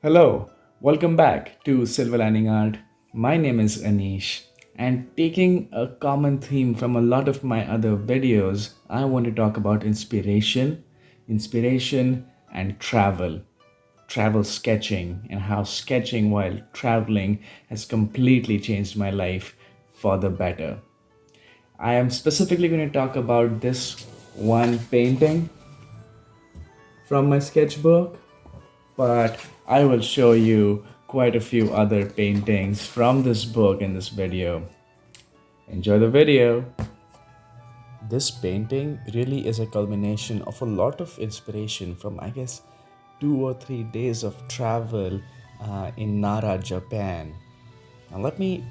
Hello, welcome back to Silver Lining Art. My name is Anish, and taking a common theme from a lot of my other videos, I want to talk about inspiration, and travel sketching, and how sketching while traveling has completely changed my life for the better. I am specifically going to talk about this one painting from my sketchbook, but I will show you quite a few other paintings from this book in this video. Enjoy the video. This painting really is a culmination of a lot of inspiration from, I guess, 2 or 3 days of travel in Nara, Japan. Now, let me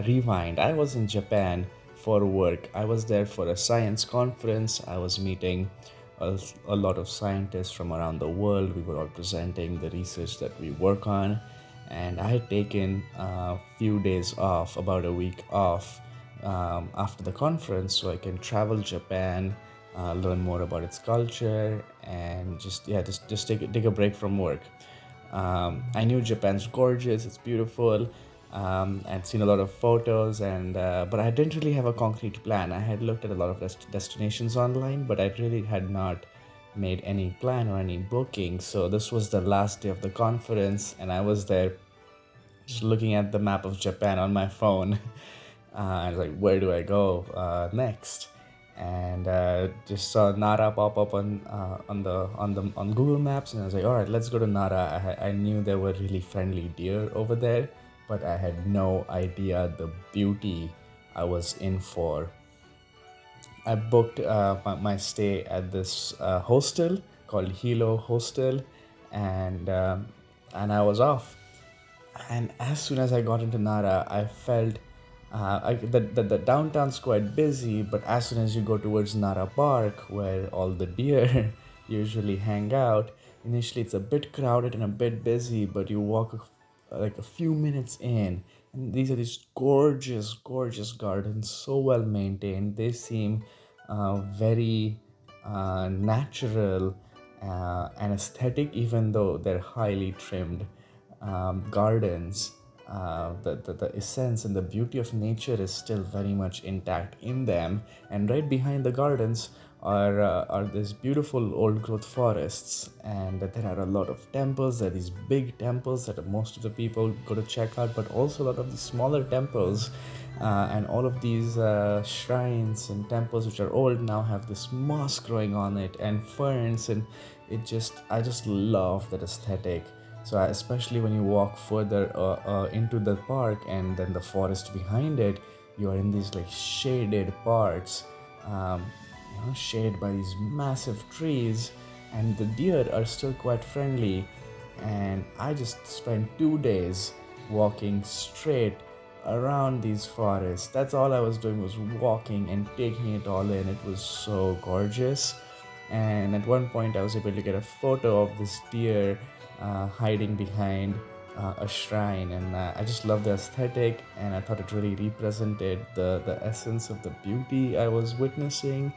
rewind. I was in Japan for work. I was there for a science conference. I was meeting a lot of scientists from around the world. We were all presenting the research that we work on. And I had taken a few days off, about a week off after the conference, so I can travel Japan, learn more about its culture, and just take a break from work. I knew Japan's gorgeous, it's beautiful. I'd seen a lot of photos, and but I didn't really have a concrete plan. I had looked at a lot of destinations online, but I really had not made any plan or any booking. So this was the last day of the conference, and I was there just looking at the map of Japan on my phone. I was like, where do I go next? And just saw Nara pop up on Google Maps, and I was like, all right, let's go to Nara. I knew there were really friendly deer over there, but I had no idea the beauty I was in for. I booked my stay at this hostel called Hilo Hostel, and and I was off. And as soon as I got into Nara, I felt the downtown's quite busy, but as soon as you go towards Nara Park, where all the deer usually hang out, initially it's a bit crowded and a bit busy, but you walk like a few minutes in, and these are these gorgeous, gorgeous gardens, so well maintained. They seem very natural and aesthetic, even though they're highly trimmed gardens. The essence and the beauty of nature is still very much intact in them, and right behind the gardens are these beautiful old growth forests, and there are a lot of temples. There are these big temples that most of the people go to check out, but also a lot of these smaller temples, and all of these shrines and temples which are old now have this moss growing on it and ferns, and I just love that aesthetic. So especially when you walk further into the park and then the forest behind it, you are in these like shaded parts, um, shaded by these massive trees, and the deer are still quite friendly. And I just spent 2 days walking straight around these forests. That's all I was doing, was walking and taking it all in. It was so gorgeous. And at one point I was able to get a photo of this deer hiding behind a shrine, and I just love the aesthetic, and I thought it really represented the essence of the beauty I was witnessing.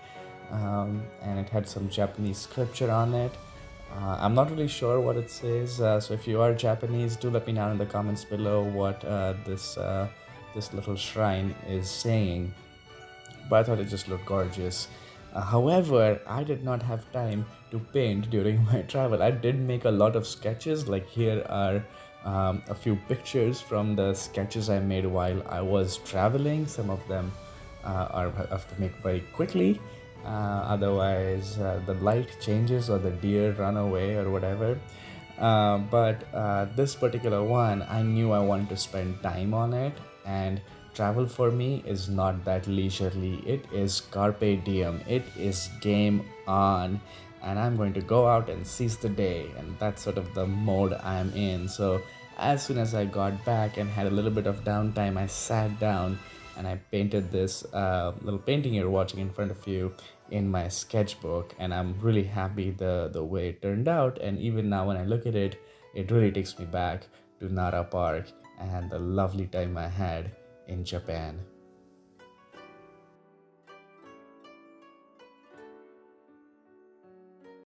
And it had some Japanese scripture on it. I'm not really sure what it says, so if you are Japanese, do let me know in the comments below what this little shrine is saying. But I thought it just looked gorgeous. However, I did not have time to paint during my travel. I did make a lot of sketches. Like, here are a few pictures from the sketches I made while I was traveling. Some of them I have to make very quickly. Otherwise, the light changes or the deer run away or whatever. But this particular one, I knew I wanted to spend time on it, and travel for me is not that leisurely. It is carpe diem. It is game on, and I'm going to go out and seize the day, and that's sort of the mode I'm in. So as soon as I got back and had a little bit of downtime, I sat down and I painted this little painting you're watching in front of you in my sketchbook, and I'm really happy the way it turned out. And even now when I look at it, it really takes me back to Nara Park and the lovely time I had in Japan.